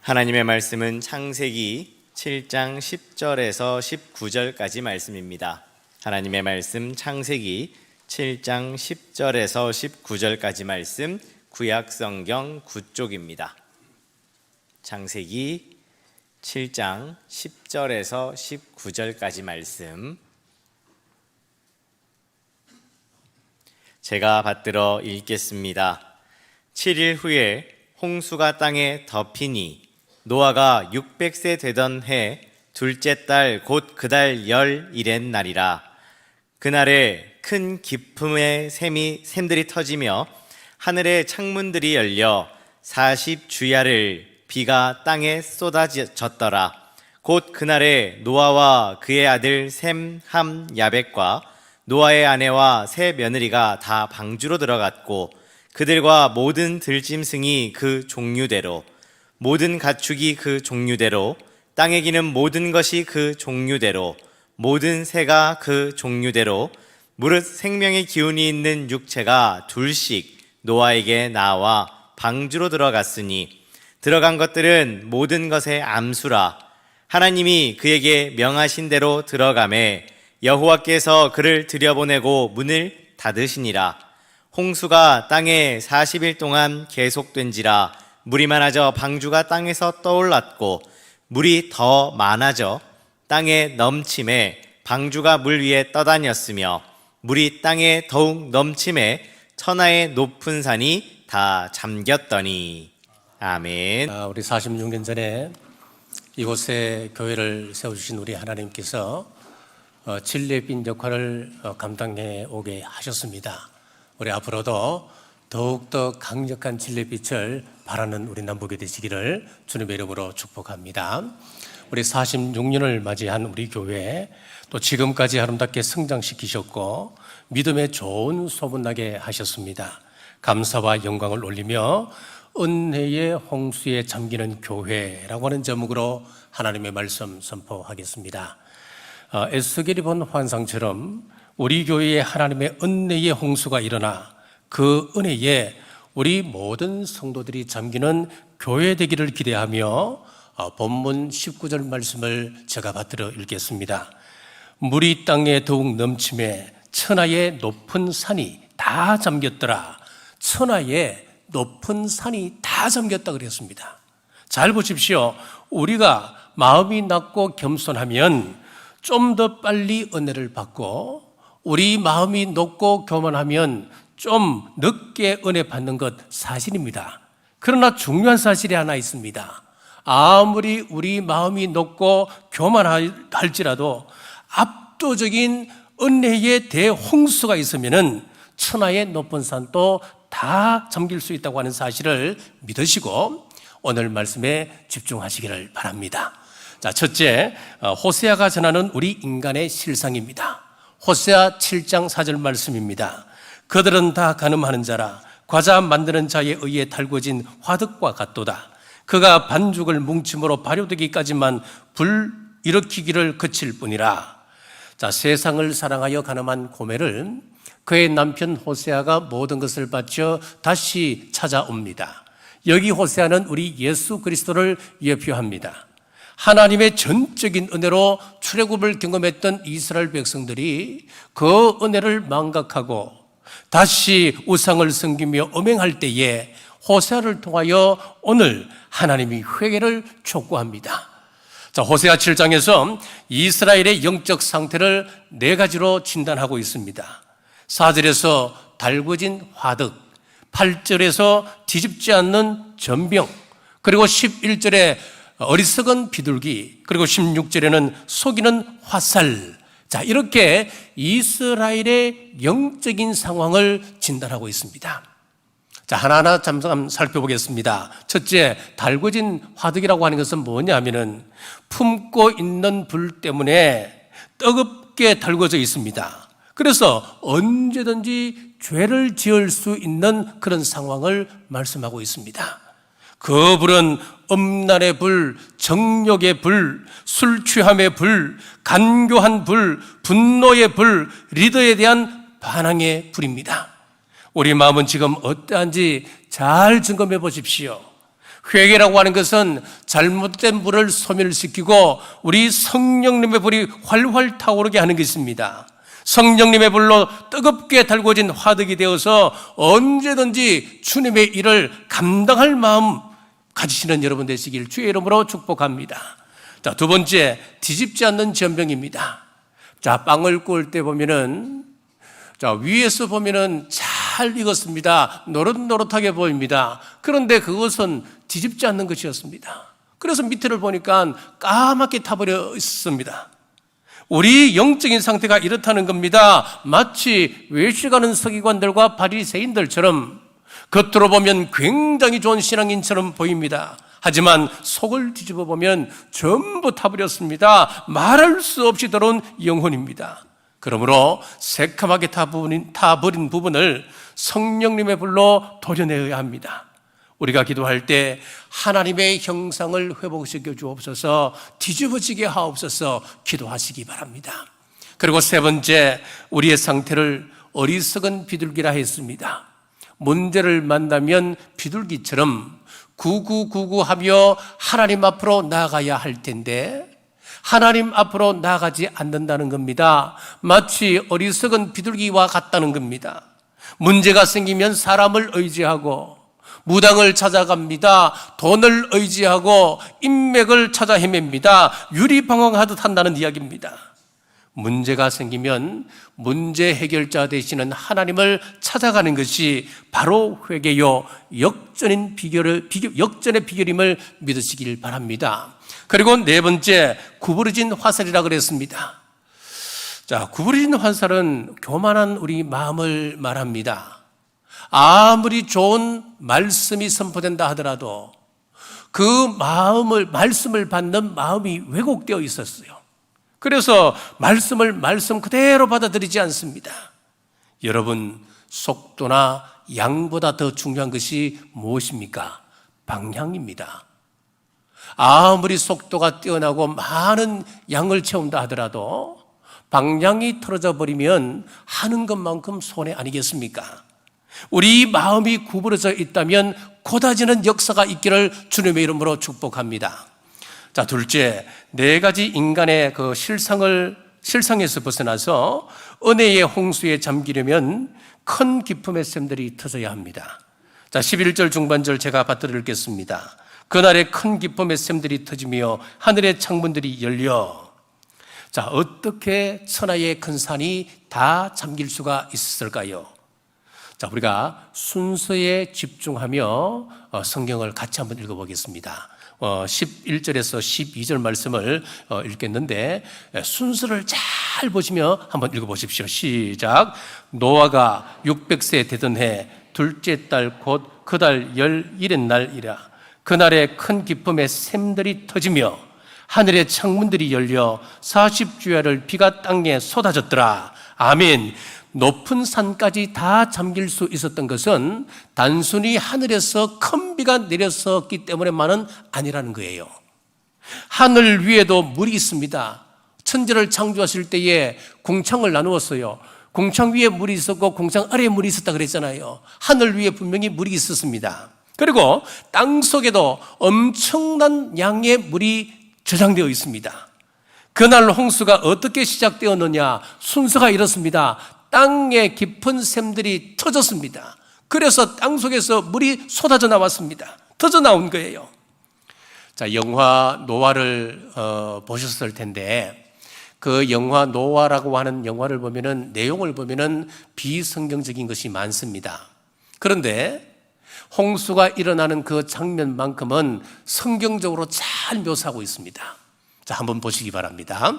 하나님의 말씀은 창세기 7장 10절에서 19절까지 말씀입니다. 하나님의 말씀 창세기 7장 10절에서 19절까지 말씀 구약성경 9쪽입니다. 창세기 7장 10절에서 19절까지 말씀 제가 받들어 읽겠습니다. 7일 후에 홍수가 땅에 덮이니 노아가 600세 되던 해 둘째 달 곧 그달 열일의 날이라. 그날에 큰 기품의 샘들이 터지며 하늘의 창문들이 열려 40주야를 비가 땅에 쏟아졌더라. 곧 그날에 노아와 그의 아들 셈, 함, 야벳과 노아의 아내와 세 며느리가 다 방주로 들어갔고 그들과 모든 들짐승이 그 종류대로 모든 가축이 그 종류대로 땅에 기는 모든 것이 그 종류대로 모든 새가 그 종류대로 무릇 생명의 기운이 있는 육체가 둘씩 노아에게 나와 방주로 들어갔으니 들어간 것들은 모든 것의 암수라. 하나님이 그에게 명하신 대로 들어가매 여호와께서 그를 들여보내고 문을 닫으시니라. 홍수가 땅에 40일 동안 계속된지라. 물이 많아져 방주가 땅에서 떠올랐고 물이 더 많아져 땅에 넘침에 방주가 물 위에 떠다녔으며 물이 땅에 더욱 넘침에 천하의 높은 산이 다 잠겼더니. 아멘. 우리 46년 전에 이곳에 교회를 세워주신 우리 하나님께서 진리의 역할을 감당해 오게 하셨습니다. 우리 앞으로도 더욱더 강력한 진리의 빛을 바라는 우리 남북이 되시기를 주님의 이름으로 축복합니다. 우리 46년을 맞이한 우리 교회, 또 지금까지 아름답게 성장시키셨고 믿음의 좋은 소문나게 하셨습니다. 감사와 영광을 올리며 은혜의 홍수에 잠기는 교회라고 하는 제목으로 하나님의 말씀 선포하겠습니다. 에스겔이 본 환상처럼 우리 교회에 하나님의 은혜의 홍수가 일어나 그 은혜에 우리 모든 성도들이 잠기는 교회 되기를 기대하며 본문 19절 말씀을 제가 받들어 읽겠습니다. 물이 땅에 더욱 넘침에 천하의 높은 산이 다 잠겼더라. 천하의 높은 산이 다 잠겼다 그랬습니다. 잘 보십시오. 우리가 마음이 낮고 겸손하면 좀 더 빨리 은혜를 받고 우리 마음이 높고 교만하면 좀 늦게 은혜 받는 것 사실입니다. 그러나 중요한 사실이 하나 있습니다. 아무리 우리 마음이 높고 교만할지라도 압도적인 은혜의 대홍수가 있으면은 천하의 높은 산도 다 잠길 수 있다고 하는 사실을 믿으시고 오늘 말씀에 집중하시기를 바랍니다. 자, 첫째, 호세아가 전하는 우리 인간의 실상입니다. 호세아 7장 4절 말씀입니다. 그들은 다 간음하는 자라 과자 만드는 자에 의해 달궈진 화덕과 같도다. 그가 반죽을 뭉침으로 발효되기까지만 불 일으키기를 그칠 뿐이라. 자, 세상을 사랑하여 간음한 고멜을 그의 남편 호세아가 모든 것을 바쳐 다시 찾아옵니다. 여기 호세아는 우리 예수 그리스도를 예표합니다. 하나님의 전적인 은혜로 출애굽을 경험했던 이스라엘 백성들이 그 은혜를 망각하고 다시 우상을 섬기며 음행할 때에 호세아를 통하여 오늘 하나님이 회개를 촉구합니다. 자, 호세아 7장에서 이스라엘의 영적 상태를 네 가지로 진단하고 있습니다. 4절에서 달궈진 화덕, 8절에서 뒤집지 않는 전병, 그리고 11절에 어리석은 비둘기, 그리고 16절에는 속이는 화살. 자, 이렇게 이스라엘의 영적인 상황을 진단하고 있습니다. 자, 하나하나 잠깐 살펴보겠습니다. 첫째, 달궈진 화덕이라고 하는 것은 뭐냐 하면은 품고 있는 불 때문에 뜨겁게 달궈져 있습니다. 그래서 언제든지 죄를 지을 수 있는 그런 상황을 말씀하고 있습니다. 그 불은 음란의 불, 정욕의 불, 술 취함의 불, 간교한 불, 분노의 불, 리더에 대한 반항의 불입니다. 우리 마음은 지금 어떠한지 잘 점검해 보십시오. 회개라고 하는 것은 잘못된 불을 소멸시키고 우리 성령님의 불이 활활 타오르게 하는 것입니다. 성령님의 불로 뜨겁게 달궈진 화덕이 되어서 언제든지 주님의 일을 감당할 마음 가지시는 여러분 되시길 주의 이름으로 축복합니다. 자, 두 번째, 뒤집지 않는 전병입니다. 자, 빵을 구울 때 보면은, 자, 위에서 보면은 잘 익었습니다. 노릇노릇하게 보입니다. 그런데 그것은 뒤집지 않는 것이었습니다. 그래서 밑에를 보니까 까맣게 타버려 있었습니다. 우리 영적인 상태가 이렇다는 겁니다. 마치 외식하는 서기관들과 바리새인들처럼 겉으로 보면 굉장히 좋은 신앙인처럼 보입니다. 하지만 속을 뒤집어 보면 전부 타버렸습니다. 말할 수 없이 더러운 영혼입니다. 그러므로 새카맣게 타버린 부분을 성령님의 불로 도려내어야 합니다. 우리가 기도할 때 하나님의 형상을 회복시켜 주옵소서, 뒤집어지게 하옵소서 기도하시기 바랍니다. 그리고 세 번째, 우리의 상태를 어리석은 비둘기라 했습니다. 문제를 만나면 비둘기처럼 구구구구하며 하나님 앞으로 나아가야 할 텐데 하나님 앞으로 나아가지 않는다는 겁니다. 마치 어리석은 비둘기와 같다는 겁니다. 문제가 생기면 사람을 의지하고 무당을 찾아갑니다. 돈을 의지하고 인맥을 찾아 헤맵니다. 유리방황하듯 한다는 이야기입니다. 문제가 생기면 문제 해결자 되시는 하나님을 찾아가는 것이 바로 회개요 역전의 비결임을 믿으시길 바랍니다. 그리고 네 번째, 구부러진 화살이라 그랬습니다. 자, 구부러진 화살은 교만한 우리 마음을 말합니다. 아무리 좋은 말씀이 선포된다 하더라도 그 말씀을 받는 마음이 왜곡되어 있었어요. 그래서 말씀 그대로 받아들이지 않습니다. 여러분, 속도나 양보다 더 중요한 것이 무엇입니까? 방향입니다. 아무리 속도가 뛰어나고 많은 양을 채운다 하더라도 방향이 틀어져 버리면 하는 것만큼 손해 아니겠습니까? 우리 마음이 구부러져 있다면 고다지는 역사가 있기를 주님의 이름으로 축복합니다. 자, 둘째, 네 가지 인간의 그 실상에서 벗어나서 은혜의 홍수에 잠기려면 큰 기쁨의 샘들이 터져야 합니다. 자, 11절 중반절 제가 받들어 읽겠습니다. 그날에 큰 기쁨의 샘들이 터지며 하늘의 창문들이 열려. 자, 어떻게 천하의 큰 산이 다 잠길 수가 있었을까요? 자, 우리가 순서에 집중하며 성경을 같이 한번 읽어보겠습니다. 11절에서 12절 말씀을 읽겠는데 순서를 잘 보시며 한번 읽어보십시오. 시작. 노아가 600세 되던 해 둘째 달 곧 그 달 11의 날이라. 그날에 큰 기쁨의 샘들이 터지며 하늘의 창문들이 열려 40주야를 비가 땅에 쏟아졌더라. 아멘. 높은 산까지 다 잠길 수 있었던 것은 단순히 하늘에서 큰 비가 내렸었기 때문에만은 아니라는 거예요. 하늘 위에도 물이 있습니다. 천지를 창조하실 때에 궁창을 나누었어요. 궁창 위에 물이 있었고 궁창 아래에 물이 있었다 그랬잖아요. 하늘 위에 분명히 물이 있었습니다. 그리고 땅 속에도 엄청난 양의 물이 저장되어 있습니다. 그날 홍수가 어떻게 시작되었느냐? 순서가 이렇습니다. 땅에 깊은 샘들이 터졌습니다. 그래서 땅 속에서 물이 쏟아져 나왔습니다. 터져 나온 거예요. 자, 영화 노아를 보셨을 텐데 그 영화 노아라고 하는 영화를 보면은 내용을 보면은 비성경적인 것이 많습니다. 그런데 홍수가 일어나는 그 장면만큼은 성경적으로 잘 묘사하고 있습니다. 자, 한번 보시기 바랍니다.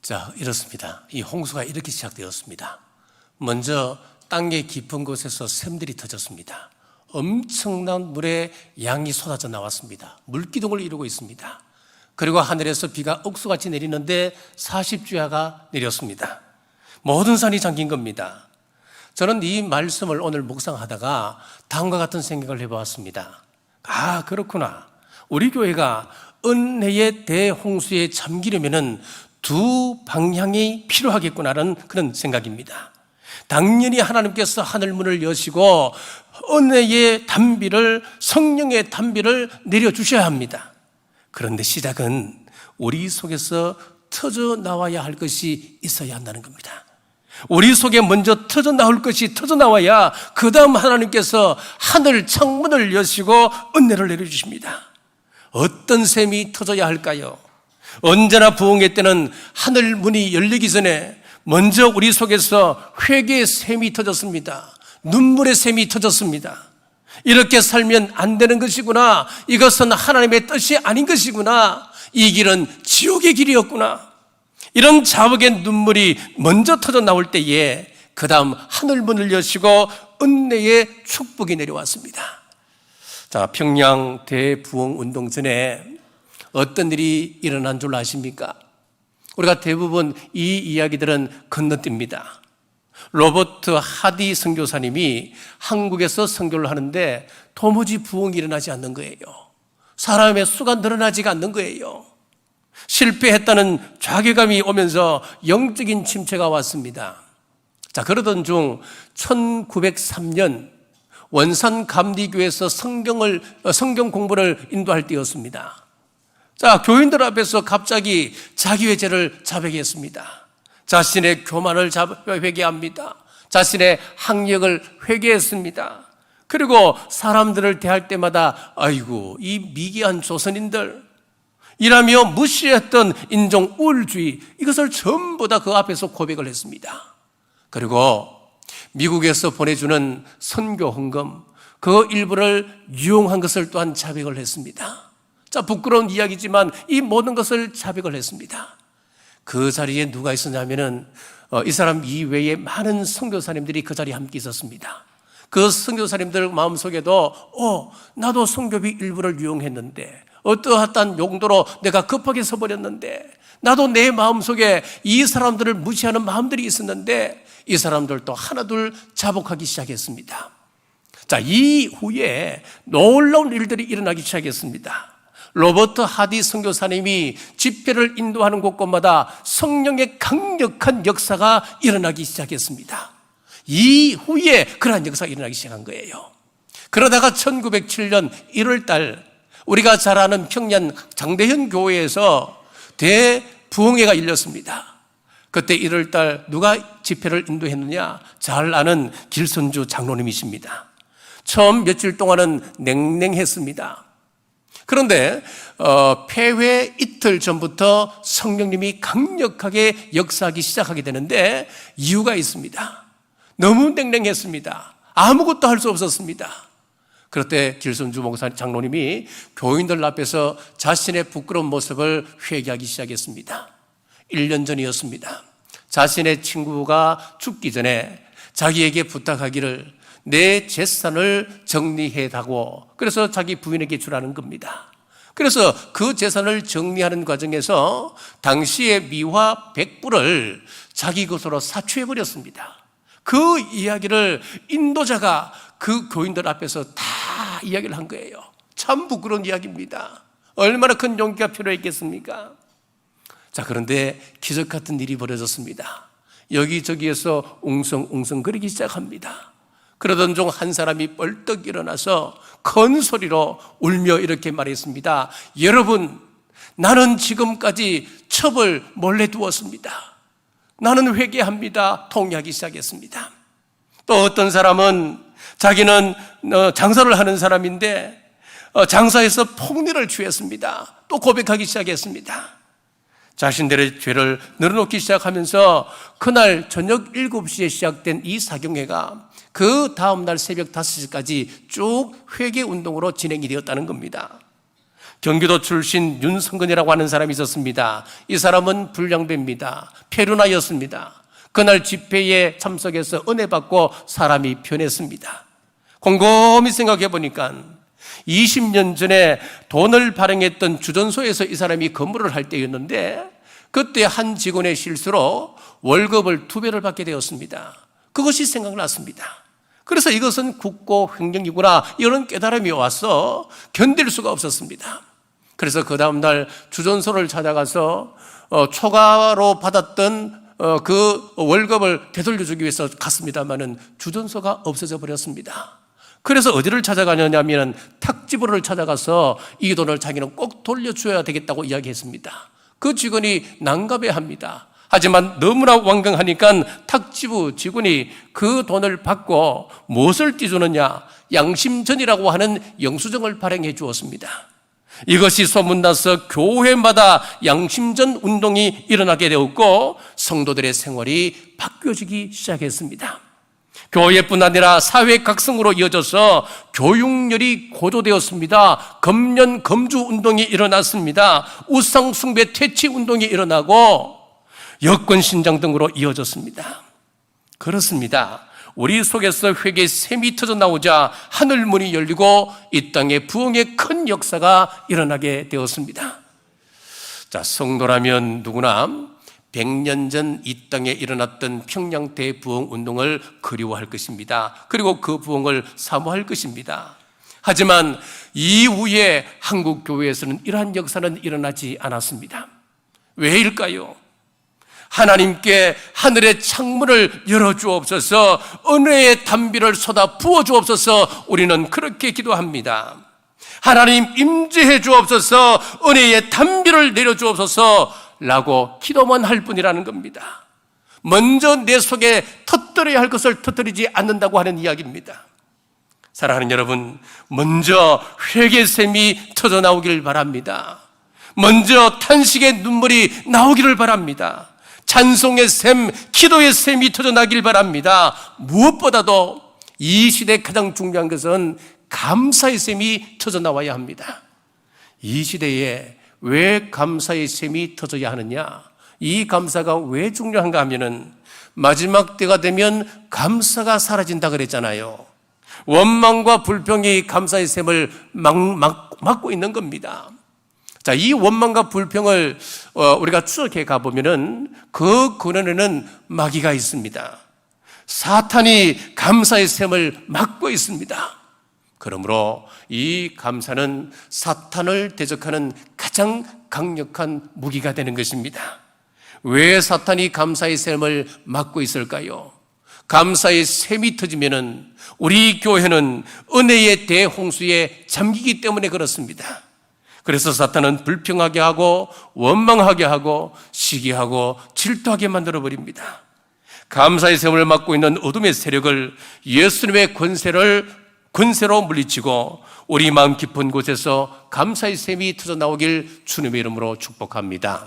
자, 이렇습니다. 이 홍수가 이렇게 시작되었습니다. 먼저 땅의 깊은 곳에서 샘들이 터졌습니다. 엄청난 물의 양이 쏟아져 나왔습니다. 물기둥을 이루고 있습니다. 그리고 하늘에서 비가 억수같이 내리는데 40주야가 내렸습니다. 모든 산이 잠긴 겁니다. 저는 이 말씀을 오늘 묵상하다가 다음과 같은 생각을 해보았습니다. 아, 그렇구나. 우리 교회가 은혜의 대홍수에 잠기려면은 두 방향이 필요하겠구나라는 그런 생각입니다. 당연히 하나님께서 하늘 문을 여시고 은혜의 단비를, 성령의 단비를 내려주셔야 합니다. 그런데 시작은 우리 속에서 터져 나와야 할 것이 있어야 한다는 겁니다. 우리 속에 먼저 터져 나올 것이 터져 나와야 그 다음 하나님께서 하늘 창문을 여시고 은혜를 내려주십니다. 어떤 셈이 터져야 할까요? 언제나 부흥회 때는 하늘 문이 열리기 전에 먼저 우리 속에서 회개의 셈이 터졌습니다. 눈물의 셈이 터졌습니다. 이렇게 살면 안 되는 것이구나. 이것은 하나님의 뜻이 아닌 것이구나. 이 길은 지옥의 길이었구나. 이런 자복의 눈물이 먼저 터져 나올 때에 그 다음 하늘문을 여시고 은혜의 축복이 내려왔습니다. 자, 평양 대부흥운동 전에 어떤 일이 일어난 줄 아십니까? 우리가 대부분 이 이야기들은 건너뜁니다. 로버트 하디 선교사님이 한국에서 선교를 하는데 도무지 부흥이 일어나지 않는 거예요. 사람의 수가 늘어나지가 않는 거예요. 실패했다는 자괴감이 오면서 영적인 침체가 왔습니다. 자, 그러던 중 1903년 원산 감리교에서 성경 공부를 인도할 때였습니다. 자, 교인들 앞에서 갑자기 자기회제를 자백했습니다. 자신의 교만을 회개합니다. 자신의 학력을 회개했습니다. 그리고 사람들을 대할 때마다 아이고 이 미개한 조선인들 이라며 무시했던 인종 우월주의, 이것을 전부 다 그 앞에서 고백을 했습니다. 그리고 미국에서 보내주는 선교 헌금 그 일부를 이용한 것을 또한 자백을 했습니다. 자, 부끄러운 이야기지만 이 모든 것을 자백을 했습니다. 그 자리에 누가 있었냐면은 이 사람 이외에 많은 선교사님들이 그 자리에 함께 있었습니다. 그 선교사님들 마음속에도 나도 선교비 일부를 이용했는데 어떠한 용도로 내가 급하게 서버렸는데 나도 내 마음속에 이 사람들을 무시하는 마음들이 있었는데 이 사람들도 하나둘 자복하기 시작했습니다. 자, 이후에 놀라운 일들이 일어나기 시작했습니다. 로버트 하디 선교사님이 집회를 인도하는 곳곳마다 성령의 강력한 역사가 일어나기 시작했습니다. 이후에 그러한 역사가 일어나기 시작한 거예요. 그러다가 1907년 1월 달 우리가 잘 아는 평양 장대현 교회에서 대부흥회가 열렸습니다. 그때 1월 달 누가 집회를 인도했느냐? 잘 아는 길선주 장로님이십니다. 처음 며칠 동안은 냉랭했습니다. 그런데 폐회 이틀 전부터 성령님이 강력하게 역사하기 시작하게 되는데 이유가 있습니다. 너무 냉랭했습니다. 아무것도 할 수 없었습니다. 그럴 때 길선주 목사 장로님이 교인들 앞에서 자신의 부끄러운 모습을 회개하기 시작했습니다. 1년 전이었습니다. 자신의 친구가 죽기 전에 자기에게 부탁하기를 내 재산을 정리해다고, 그래서 자기 부인에게 주라는 겁니다. 그래서 그 재산을 정리하는 과정에서 당시의 미화 100불을 자기 것으로 사취해버렸습니다. 그 이야기를 인도자가 그 교인들 앞에서 다 이야기를 한 거예요. 참 부끄러운 이야기입니다. 얼마나 큰 용기가 필요했겠습니까? 자, 그런데 기적 같은 일이 벌어졌습니다. 여기저기에서 웅성웅성거리기 시작합니다. 그러던 중 한 사람이 벌떡 일어나서 큰 소리로 울며 이렇게 말했습니다. 여러분, 나는 지금까지 첩을 몰래 두었습니다. 나는 회개합니다. 통회하기 시작했습니다. 또 어떤 사람은 자기는 장사를 하는 사람인데 장사에서 폭리를 취했습니다. 또 고백하기 시작했습니다. 자신들의 죄를 늘어놓기 시작하면서 그날 저녁 7시에 시작된 이 사경회가 그 다음날 새벽 5시까지 쭉 회개운동으로 진행이 되었다는 겁니다. 경기도 출신 윤성근이라고 하는 사람이 있었습니다. 이 사람은 불량배입니다. 페루나였습니다. 그날 집회에 참석해서 은혜 받고 사람이 변했습니다. 곰곰이 생각해 보니까 20년 전에 돈을 발행했던 주전소에서 이 사람이 근무를 할 때였는데 그때 한 직원의 실수로 월급을 2배를 받게 되었습니다. 그것이 생각났습니다. 그래서 이것은 국고 횡령이구나 이런 깨달음이 와서 견딜 수가 없었습니다. 그래서 그 다음날 주전소를 찾아가서 초과로 받았던 그 월급을 되돌려주기 위해서 갔습니다마는 주전소가 없어져 버렸습니다. 그래서 어디를 찾아가냐면 탁지부를 찾아가서 이 돈을 자기는 꼭 돌려줘야 되겠다고 이야기했습니다. 그 직원이 난감해합니다. 하지만 너무나 완강하니까 탁지부 직원이 그 돈을 받고 무엇을 띄주느냐, 양심전이라고 하는 영수증을 발행해 주었습니다. 이것이 소문나서 교회마다 양심전 운동이 일어나게 되었고 성도들의 생활이 바뀌어지기 시작했습니다. 교회뿐 아니라 사회 각성으로 이어져서 교육열이 고조되었습니다. 금년 금주 운동이 일어났습니다. 우상 숭배 퇴치 운동이 일어나고 여권 신장 등으로 이어졌습니다. 그렇습니다. 우리 속에서 회개의 샘이 터져 나오자 하늘문이 열리고 이 땅에 부흥의 큰 역사가 일어나게 되었습니다. 자, 성도라면 누구나 100년 전 이 땅에 일어났던 평양 대부흥 운동을 그리워할 것입니다. 그리고 그 부흥을 사모할 것입니다. 하지만 이후에 한국 교회에서는 이러한 역사는 일어나지 않았습니다. 왜일까요? 하나님께 하늘의 창문을 열어주옵소서, 은혜의 단비를 쏟아 부어주옵소서. 우리는 그렇게 기도합니다. 하나님 임재해 주옵소서, 은혜의 단비를 내려주옵소서 라고 기도만 할 뿐이라는 겁니다. 먼저 내 속에 터뜨려야 할 것을 터뜨리지 않는다고 하는 이야기입니다. 사랑하는 여러분, 먼저 회개샘이 터져 나오기를 바랍니다. 먼저 탄식의 눈물이 나오기를 바랍니다. 찬송의 샘, 기도의 샘이 터져나길 바랍니다. 무엇보다도 이 시대에 가장 중요한 것은 감사의 샘이 터져나와야 합니다. 이 시대에 왜 감사의 샘이 터져야 하느냐? 이 감사가 왜 중요한가 하면은 마지막 때가 되면 감사가 사라진다 그랬잖아요. 원망과 불평이 감사의 샘을 막고 있는 겁니다. 자, 이 원망과 불평을 우리가 추적해 가보면은 그 근원에는 마귀가 있습니다. 사탄이 감사의 샘을 막고 있습니다. 그러므로 이 감사는 사탄을 대적하는 가장 강력한 무기가 되는 것입니다. 왜 사탄이 감사의 샘을 막고 있을까요? 감사의 샘이 터지면은 우리 교회는 은혜의 대홍수에 잠기기 때문에 그렇습니다. 그래서 사탄은 불평하게 하고 원망하게 하고 시기하고 질투하게 만들어버립니다. 감사의 샘을 막고 있는 어둠의 세력을 예수님의 권세로 물리치고 우리 마음 깊은 곳에서 감사의 샘이 터져나오길 주님의 이름으로 축복합니다.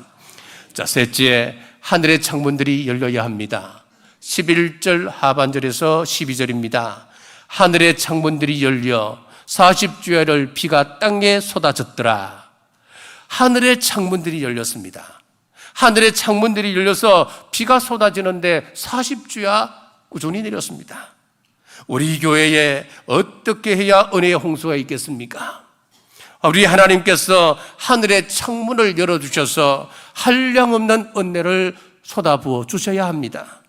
자, 셋째, 하늘의 창문들이 열려야 합니다. 11절 하반절에서 12절입니다. 하늘의 창문들이 열려 40주야를 비가 땅에 쏟아졌더라. 하늘의 창문들이 열렸습니다. 하늘의 창문들이 열려서 비가 쏟아지는데 40주야 꾸준히 내렸습니다. 우리 교회에 어떻게 해야 은혜의 홍수가 있겠습니까? 우리 하나님께서 하늘의 창문을 열어주셔서 한량없는 은혜를 쏟아부어 주셔야 합니다.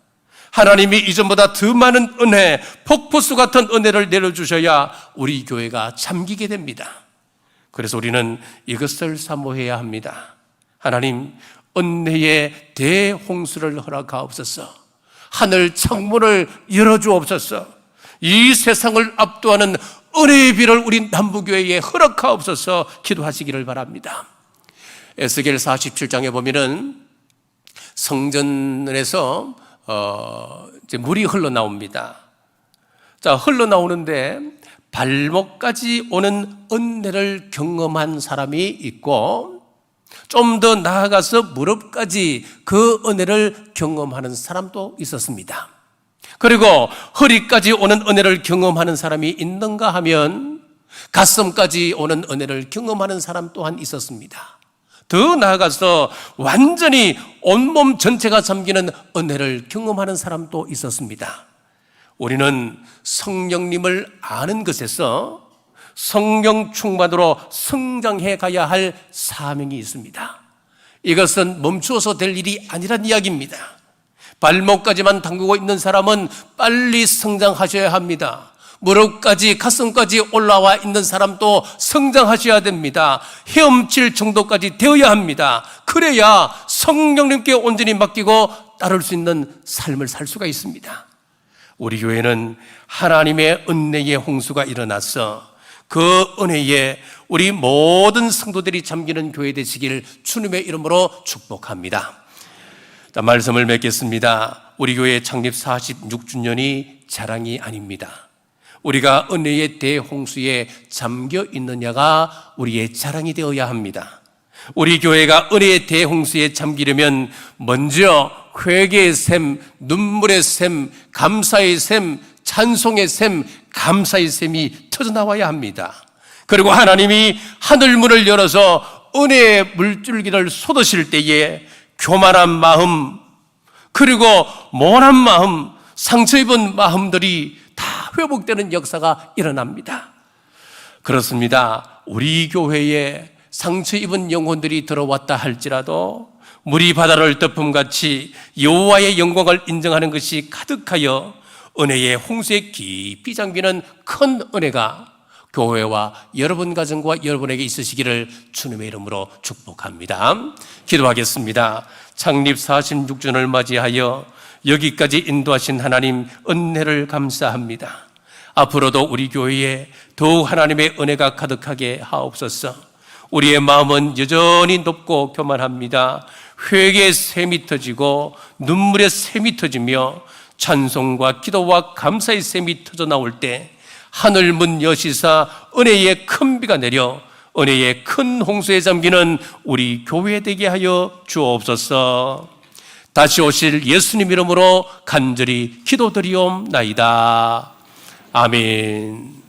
하나님이 이전보다 더 많은 은혜, 폭포수 같은 은혜를 내려주셔야 우리 교회가 잠기게 됩니다. 그래서 우리는 이것을 사모해야 합니다. 하나님, 은혜의 대홍수를 허락하옵소서. 하늘 창문을 열어주옵소서. 이 세상을 압도하는 은혜의 비를 우리 남부교회에 허락하옵소서. 기도하시기를 바랍니다. 에스겔 47장에 보면은 성전에서 이제 물이 흘러나옵니다. 자, 흘러나오는데 발목까지 오는 은혜를 경험한 사람이 있고 좀 더 나아가서 무릎까지 그 은혜를 경험하는 사람도 있었습니다. 그리고 허리까지 오는 은혜를 경험하는 사람이 있는가 하면 가슴까지 오는 은혜를 경험하는 사람 또한 있었습니다. 더 나아가서 완전히 온몸 전체가 잠기는 은혜를 경험하는 사람도 있었습니다. 우리는 성령님을 아는 것에서 성령 충만으로 성장해 가야 할 사명이 있습니다. 이것은 멈추어서 될 일이 아니란 이야기입니다. 발목까지만 담그고 있는 사람은 빨리 성장하셔야 합니다. 무릎까지 가슴까지 올라와 있는 사람도 성장하셔야 됩니다. 헤엄칠 정도까지 되어야 합니다. 그래야 성령님께 온전히 맡기고 따를 수 있는 삶을 살 수가 있습니다. 우리 교회는 하나님의 은혜의 홍수가 일어나서 그 은혜에 우리 모든 성도들이 잠기는 교회 되시길 주님의 이름으로 축복합니다. 자, 말씀을 맺겠습니다. 우리 교회 창립 46주년이 자랑이 아닙니다. 우리가 은혜의 대홍수에 잠겨 있느냐가 우리의 자랑이 되어야 합니다. 우리 교회가 은혜의 대홍수에 잠기려면 먼저 회개의 샘, 눈물의 샘, 감사의 샘, 찬송의 샘, 감사의 샘이 터져나와야 합니다. 그리고 하나님이 하늘문을 열어서 은혜의 물줄기를 쏟으실 때에 교만한 마음, 그리고 모난 마음, 상처 입은 마음들이 다 회복되는 역사가 일어납니다. 그렇습니다. 우리 교회에 상처 입은 영혼들이 들어왔다 할지라도 물이 바다를 덮음같이 여호와의 영광을 인정하는 것이 가득하여 은혜의 홍수에 깊이 잠기는 큰 은혜가 교회와 여러분 가정과 여러분에게 있으시기를 주님의 이름으로 축복합니다. 기도하겠습니다. 창립 46주년을 맞이하여 여기까지 인도하신 하나님 은혜를 감사합니다. 앞으로도 우리 교회에 더욱 하나님의 은혜가 가득하게 하옵소서. 우리의 마음은 여전히 높고 교만합니다. 회개의 샘이 터지고 눈물의 샘이 터지며 찬송과 기도와 감사의 샘이 터져나올 때 하늘 문 여시사 은혜의 큰 비가 내려 은혜의 큰 홍수에 잠기는 우리 교회 되게 하여 주옵소서. 다시 오실 예수님 이름으로 간절히 기도드리옵나이다. 아멘.